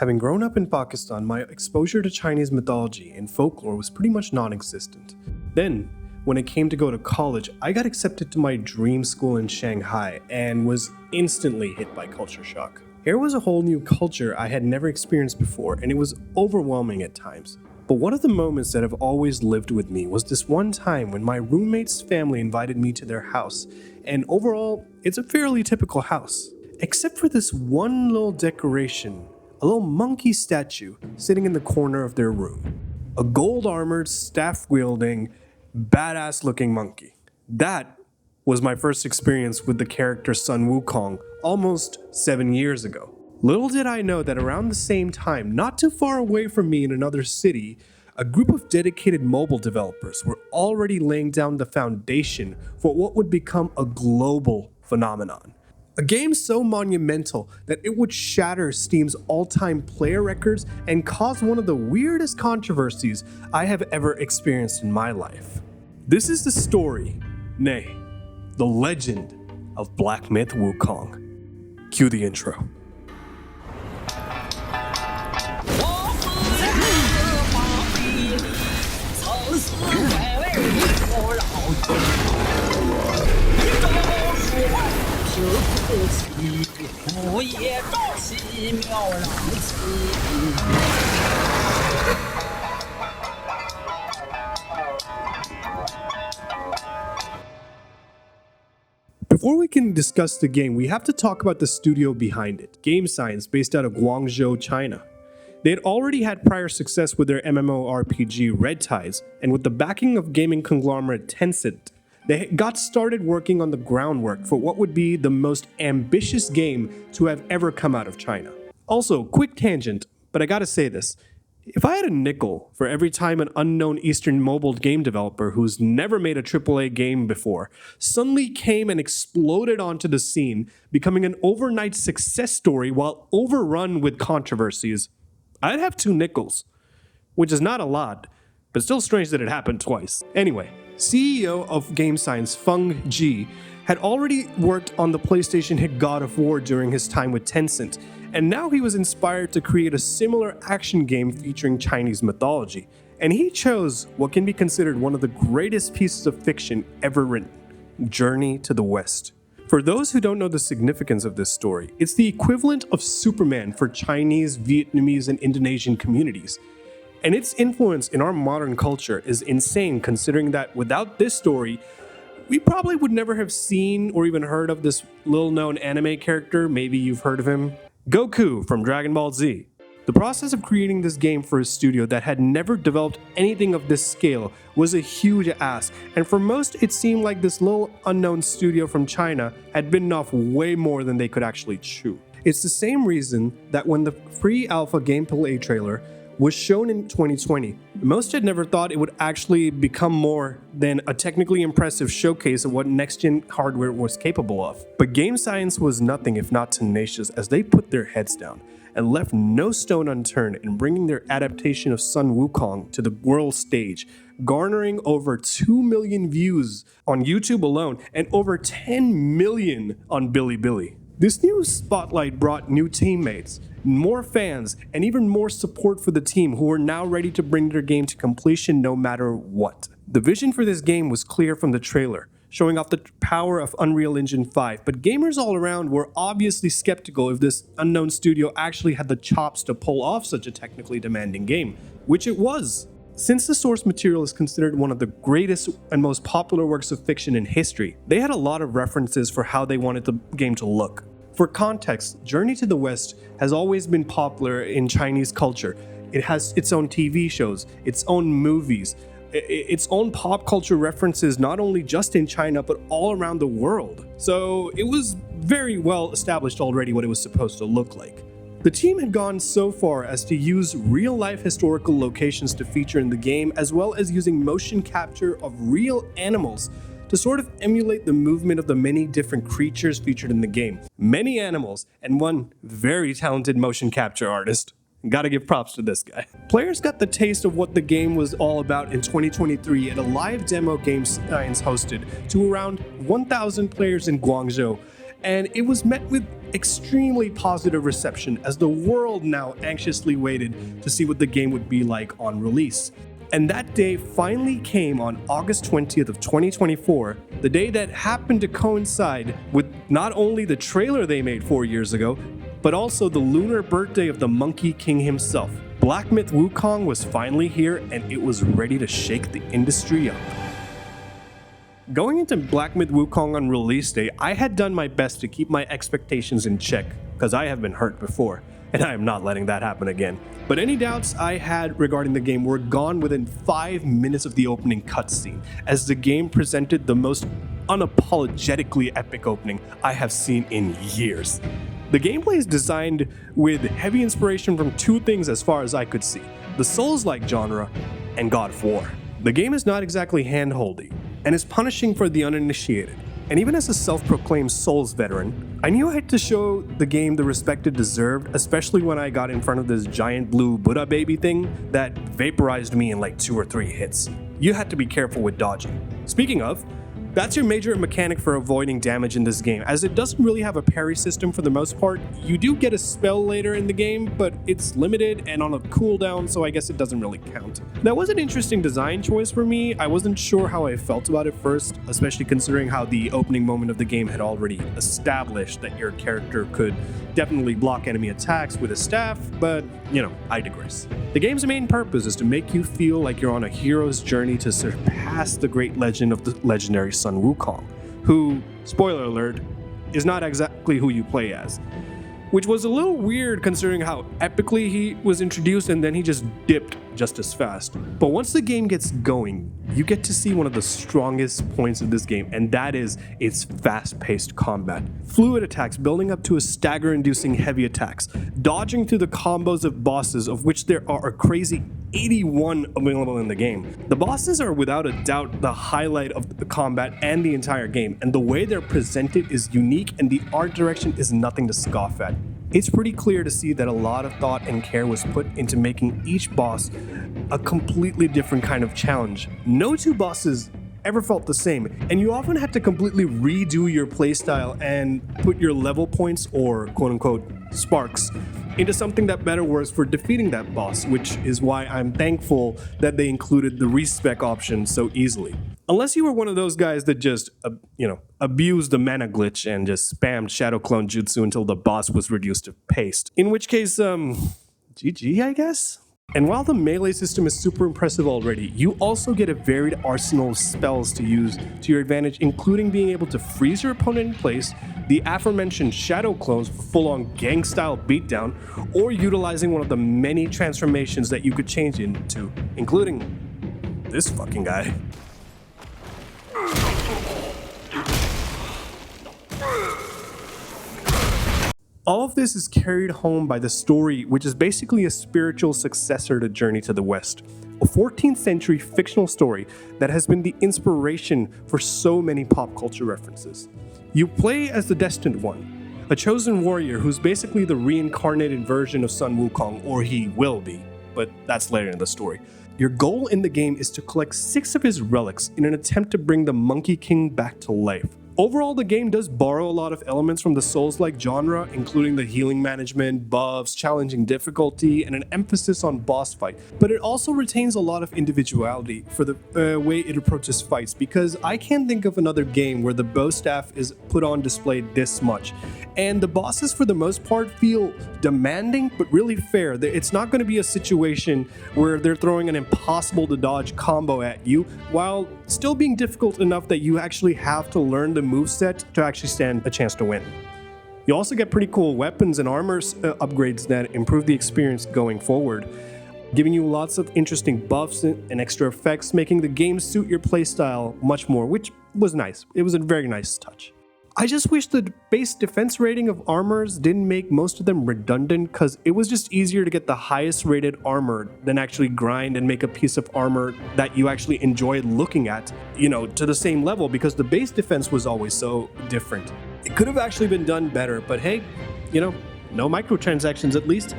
Having grown up in Pakistan, my exposure to Chinese mythology and folklore was pretty much non-existent. Then, when it came to go to college, I got accepted to my dream school in Shanghai and was instantly hit by culture shock. Here was a whole new culture I had never experienced before, and it was overwhelming at times. But one of the moments that have always lived with me was this one time when my roommate's family invited me to their house, and overall, it's a fairly typical house. Except for this one little decoration, a little monkey statue sitting in the corner of their room. A gold-armored, staff-wielding, badass-looking monkey. That was my first experience with the character Sun Wukong almost 7 years ago. Little did I know that around the same time, not too far away from me in another city, a group of dedicated mobile developers were already laying down the foundation for what would become a global phenomenon. A game so monumental that it would shatter Steam's all-time player records and cause one of the weirdest controversies I have ever experienced in my life. This is the story, nay, the legend of Black Myth Wukong. Cue the intro. Before we can discuss the game, we have to talk about the studio behind it, Game Science, based out of Guangzhou, China. They had already had prior success with their MMORPG Red Tides, and with the backing of gaming conglomerate Tencent, they got started working on the groundwork for what would be the most ambitious game to have ever come out of China. Also, quick tangent, but I gotta say this. If I had a nickel for every time an unknown Eastern mobile game developer who's never made a AAA game before suddenly came and exploded onto the scene, becoming an overnight success story while overrun with controversies, I'd have 2 nickels, which is not a lot, but still strange that it happened twice. Anyway, CEO of Game Science Feng Ji had already worked on the PlayStation hit God of War during his time with Tencent, and now he was inspired to create a similar action game featuring Chinese mythology. And he chose what can be considered one of the greatest pieces of fiction ever written, Journey to the West. For those who don't know the significance of this story, it's the equivalent of Superman for Chinese, Vietnamese, and Indonesian communities. And its influence in our modern culture is insane, considering that without this story, we probably would never have seen or even heard of this little-known anime character. Maybe you've heard of him. Goku from Dragon Ball Z. The process of creating this game for a studio that had never developed anything of this scale was a huge ask, and for most it seemed like this little unknown studio from China had bitten off way more than they could actually chew. It's the same reason that when the pre-alpha gameplay trailer was shown in 2020, most had never thought it would actually become more than a technically impressive showcase of what next-gen hardware was capable of. But Game Science was nothing if not tenacious, as they put their heads down and left no stone unturned in bringing their adaptation of Sun Wukong to the world stage, garnering over 2 million views on YouTube alone and over 10 million on Bilibili. This new spotlight brought new teammates, more fans, and even more support for the team who were now ready to bring their game to completion no matter what. The vision for this game was clear from the trailer, showing off the power of Unreal Engine 5, but gamers all around were obviously skeptical if this unknown studio actually had the chops to pull off such a technically demanding game, which it was. Since the source material is considered one of the greatest and most popular works of fiction in history, they had a lot of references for how they wanted the game to look. For context, Journey to the West has always been popular in Chinese culture. It has its own TV shows, its own movies, its own pop culture references, not only just in China, but all around the world. So it was very well established already what it was supposed to look like. The team had gone so far as to use real-life historical locations to feature in the game, as well as using motion capture of real animals to sort of emulate the movement of the many different creatures featured in the game. Many animals, and one very talented motion capture artist. Gotta give props to this guy. Players got the taste of what the game was all about in 2023 at a live demo Game Science hosted to around 1,000 players in Guangzhou, and it was met with extremely positive reception as the world now anxiously waited to see what the game would be like on release. And that day finally came on August 20th of 2024, the day that happened to coincide with not only the trailer they made 4 years ago, but also the lunar birthday of the Monkey King himself. Black Myth Wukong was finally here and it was ready to shake the industry up. Going into Black Myth Wukong on release day, I had done my best to keep my expectations in check, because I have been hurt before, and I am not letting that happen again. But any doubts I had regarding the game were gone within 5 minutes of the opening cutscene, as the game presented the most unapologetically epic opening I have seen in years. The gameplay is designed with heavy inspiration from 2 things as far as I could see: the Souls-like genre and God of War. The game is not exactly hand-holdy, and is punishing for the uninitiated. And even as a self-proclaimed Souls veteran, I knew I had to show the game the respect it deserved, especially when I got in front of this giant blue Buddha baby thing that vaporized me in like 2 or 3 hits. You had to be careful with dodging. Speaking of, that's your major mechanic for avoiding damage in this game, as it doesn't really have a parry system for the most part. You do get a spell later in the game, but it's limited and on a cooldown, so I guess it doesn't really count. That was an interesting design choice for me. I wasn't sure how I felt about it first, especially considering how the opening moment of the game had already established that your character could definitely block enemy attacks with a staff, but I digress. The game's main purpose is to make you feel like you're on a hero's journey to surpass the great legend of the legendary son Wukong, who, spoiler alert, is not exactly who you play as. Which was a little weird considering how epically he was introduced and then he just dipped just as fast. But once the game gets going, you get to see one of the strongest points of this game, and that is its fast-paced combat. Fluid attacks building up to a stagger-inducing heavy attacks, dodging through the combos of bosses, of which there are a crazy 81 available in the game. The bosses are without a doubt the highlight of the combat and the entire game, and the way they're presented is unique and the art direction is nothing to scoff at. It's pretty clear to see that a lot of thought and care was put into making each boss a completely different kind of challenge. No 2 bosses ever felt the same, and you often had to completely redo your playstyle and put your level points, or quote-unquote sparks, into something that better works for defeating that boss, which is why I'm thankful that they included the respec option so easily. Unless you were one of those guys that just, abused the mana glitch and just spammed Shadow Clone Jutsu until the boss was reduced to paste. In which case, GG, I guess? And while the melee system is super impressive already, you also get a varied arsenal of spells to use to your advantage, including being able to freeze your opponent in place, the aforementioned Shadow Clones for full-on gang-style beatdown, or utilizing one of the many transformations that you could change into, including this fucking guy. All of this is carried home by the story, which is basically a spiritual successor to Journey to the West, a 14th century fictional story that has been the inspiration for so many pop culture references. You play as the Destined One, a chosen warrior who's basically the reincarnated version of Sun Wukong, or he will be, but that's later in the story. Your goal in the game is to collect 6 of his relics in an attempt to bring the Monkey King back to life. Overall, the game does borrow a lot of elements from the Souls-like genre, including the healing management, buffs, challenging difficulty, and an emphasis on boss fight. But it also retains a lot of individuality for the way it approaches fights, because I can't think of another game where the bow staff is put on display this much. And the bosses, for the most part, feel demanding, but really fair. It's not going to be a situation where they're throwing an impossible-to-dodge combo at you, while still being difficult enough that you actually have to learn the moveset to actually stand a chance to win. You also get pretty cool weapons and armor upgrades that improve the experience going forward, giving you lots of interesting buffs and extra effects, making the game suit your playstyle much more, which was nice. It was a very nice touch. I just wish the base defense rating of armors didn't make most of them redundant, because it was just easier to get the highest rated armor than actually grind and make a piece of armor that you actually enjoyed looking at, to the same level, because the base defense was always so different. It could have actually been done better, but hey, no microtransactions at least.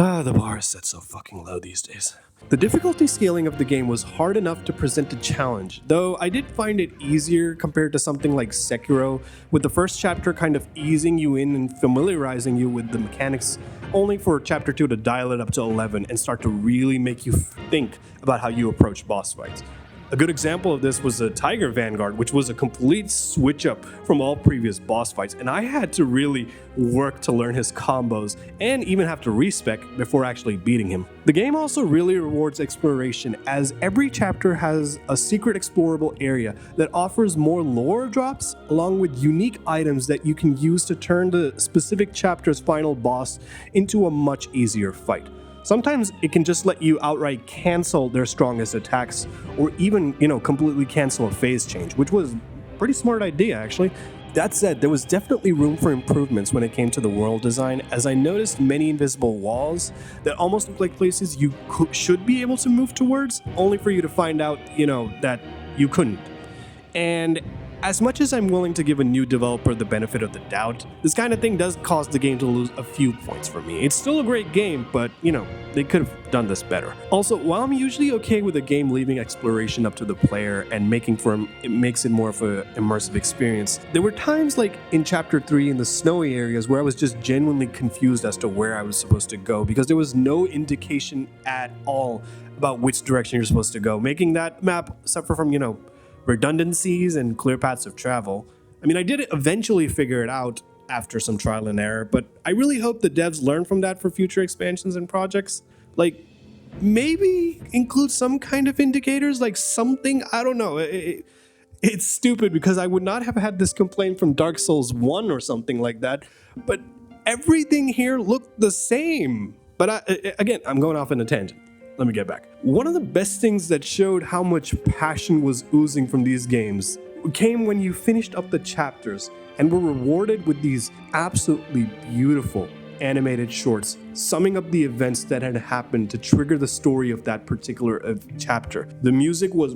The bar is set so fucking low these days. The difficulty scaling of the game was hard enough to present a challenge, though I did find it easier compared to something like Sekiro, with the first chapter kind of easing you in and familiarizing you with the mechanics, only for chapter 2 to dial it up to 11 and start to really make you think about how you approach boss fights. A good example of this was the Tiger Vanguard, which was a complete switch up from all previous boss fights, and I had to really work to learn his combos and even have to respec before actually beating him. The game also really rewards exploration, as every chapter has a secret explorable area that offers more lore drops along with unique items that you can use to turn the specific chapter's final boss into a much easier fight. Sometimes it can just let you outright cancel their strongest attacks, or even, completely cancel a phase change, which was a pretty smart idea actually. That said, there was definitely room for improvements when it came to the world design, as I noticed many invisible walls that almost looked like places you should be able to move towards, only for you to find out, that you couldn't. And as much as I'm willing to give a new developer the benefit of the doubt, this kind of thing does cause the game to lose a few points for me. It's still a great game, but, they could have done this better. Also, while I'm usually okay with a game leaving exploration up to the player and it makes it more of an immersive experience, there were times like in Chapter 3 in the snowy areas where I was just genuinely confused as to where I was supposed to go, because there was no indication at all about which direction you're supposed to go, making that map suffer from, redundancies and clear paths of travel. I mean, I did eventually figure it out after some trial and error, but I really hope the devs learn from that for future expansions and projects. Like, maybe include some kind of indicators, like something, I don't know. It's stupid because I would not have had this complaint from Dark Souls 1 or something like that, but everything here looked the same. But again, I'm going off on a tangent. Let me get back. One of the best things that showed how much passion was oozing from these games came when you finished up the chapters and were rewarded with these absolutely beautiful animated shorts summing up the events that had happened to trigger the story of that particular chapter. The music was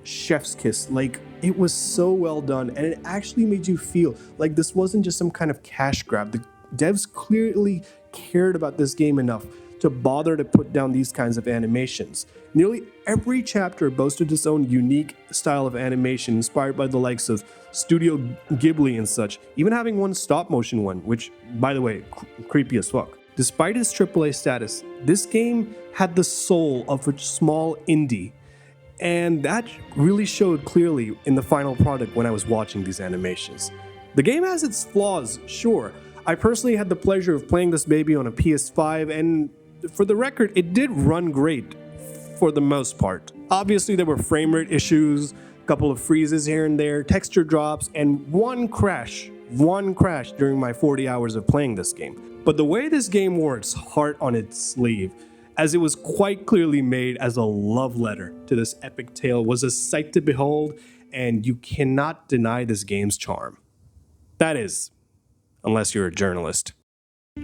chef's kiss. Like, it was so well done, and it actually made you feel like this wasn't just some kind of cash grab. The devs clearly cared about this game enough to bother to put down these kinds of animations. Nearly every chapter boasted its own unique style of animation inspired by the likes of Studio Ghibli and such, even having one stop motion one, which, by the way, creepy as fuck. Despite its AAA status, this game had the soul of a small indie, and that really showed clearly in the final product when I was watching these animations. The game has its flaws, sure. I personally had the pleasure of playing this baby on a PS5, and for the record, it did run great for the most part. Obviously, there were frame rate issues, a couple of freezes here and there, texture drops, and one crash during my 40 hours of playing this game. But the way this game wore its heart on its sleeve, as it was quite clearly made as a love letter to this epic tale, was a sight to behold, and you cannot deny this game's charm. That is, unless you're a journalist.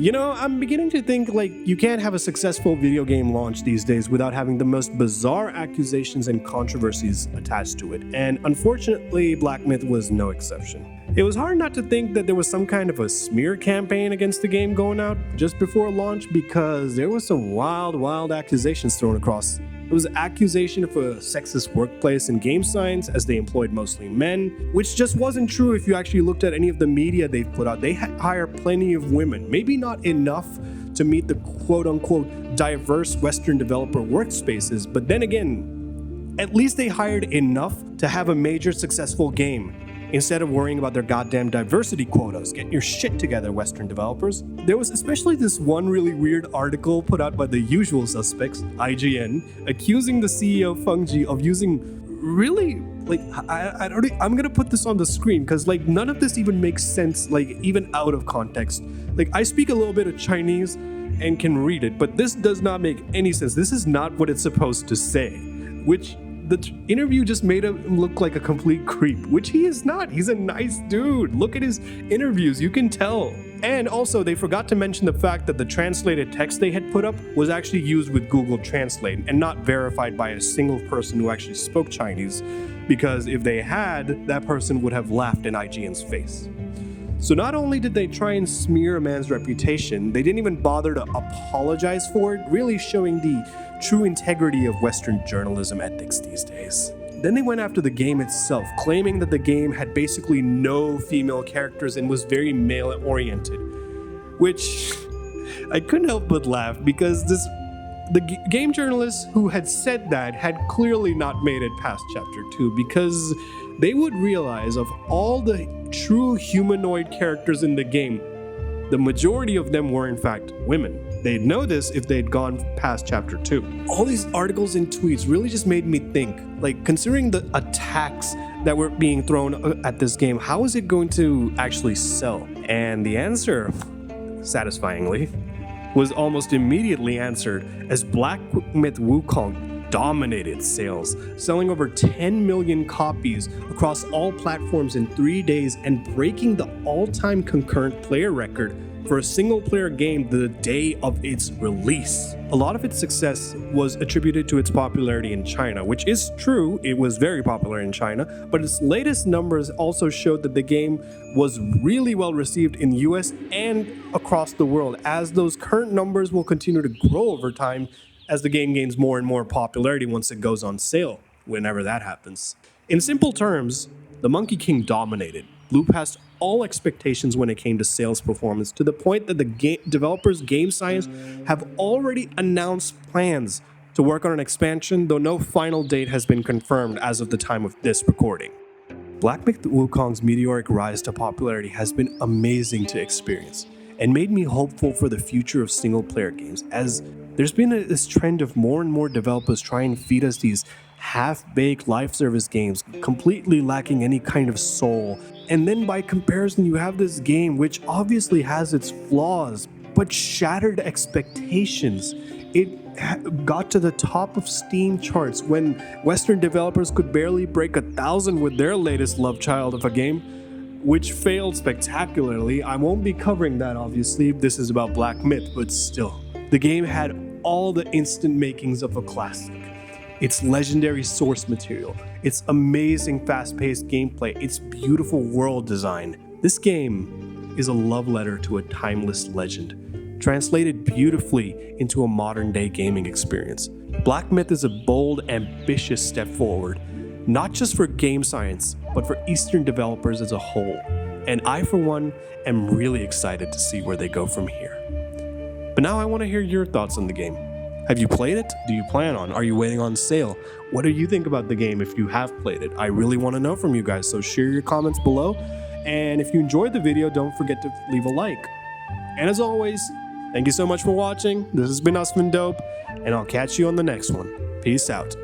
I'm beginning to think like you can't have a successful video game launch these days without having the most bizarre accusations and controversies attached to it, and unfortunately Black Myth was no exception. It was hard not to think that there was some kind of a smear campaign against the game going out just before launch, because there was some wild accusations thrown across. It was an accusation of a sexist workplace in game science, as they employed mostly men, which just wasn't true if you actually looked at any of the media they've put out. They hire plenty of women, maybe not enough to meet the quote-unquote diverse Western developer workspaces, but then again, at least they hired enough to have a major successful game, instead of worrying about their goddamn diversity quotas. Get your shit together, Western developers. There was especially this one really weird article put out by the usual suspects, IGN, accusing the CEO Feng Ji of using really, I'm gonna put this on the screen because none of this even makes sense, even out of context. I speak a little bit of Chinese and can read it, but this does not make any sense. This is not what it's supposed to say, which the interview just made him look like a complete creep, which he is not. He's a nice dude. Look at his interviews, you can tell. And also, they forgot to mention the fact that the translated text they had put up was actually used with Google Translate and not verified by a single person who actually spoke Chinese, because if they had, that person would have laughed in IGN's face. So not only did they try and smear a man's reputation, they didn't even bother to apologize for it, really showing the true integrity of Western journalism ethics these days. Then they went after the game itself, claiming that the game had basically no female characters and was very male-oriented, which I couldn't help but laugh because the game journalists who had said that had clearly not made it past chapter 2, because they would realize of all the true humanoid characters in the game, the majority of them were in fact women. They'd know this if they'd gone past chapter 2. All these articles and tweets really just made me think, like, considering the attacks that were being thrown at this game, how is it going to actually sell? And the answer, satisfyingly, was almost immediately answered as Black Myth Wukong dominated sales, selling over 10 million copies across all platforms in 3 days and breaking the all-time concurrent player record for a single-player game the day of its release. A lot of its success was attributed to its popularity in China, which is true, it was very popular in China, but its latest numbers also showed that the game was really well received in the US and across the world, as those current numbers will continue to grow over time as the game gains more and more popularity once it goes on sale, whenever that happens. In simple terms, the Monkey King dominated, blew past all expectations when it came to sales performance, to the point that the developers Game Science have already announced plans to work on an expansion, though no final date has been confirmed as of the time of this recording. Black Myth Wukong's meteoric rise to popularity has been amazing to experience, and made me hopeful for the future of single-player games, as there's been this trend of more and more developers trying to feed us these half-baked live service games, completely lacking any kind of soul. And then by comparison, you have this game which obviously has its flaws, but shattered expectations. It got to the top of Steam charts when Western developers could barely break 1,000 with their latest love child of a game, which failed spectacularly. I won't be covering that, obviously, if this is about Black Myth, but still. The game had all the instant makings of a classic. Its legendary source material, its amazing fast-paced gameplay, its beautiful world design. This game is a love letter to a timeless legend, translated beautifully into a modern-day gaming experience. Black Myth is a bold, ambitious step forward, not just for Game Science, but for Eastern developers as a whole. And I, for one, am really excited to see where they go from here. But now I want to hear your thoughts on the game. Have you played it? Do you plan on? Are you waiting on sale? What do you think about the game if you have played it? I really want to know from you guys, so share your comments below. And if you enjoyed the video, don't forget to leave a like. And as always, thank you so much for watching. This has been Usman Dope, and I'll catch you on the next one. Peace out.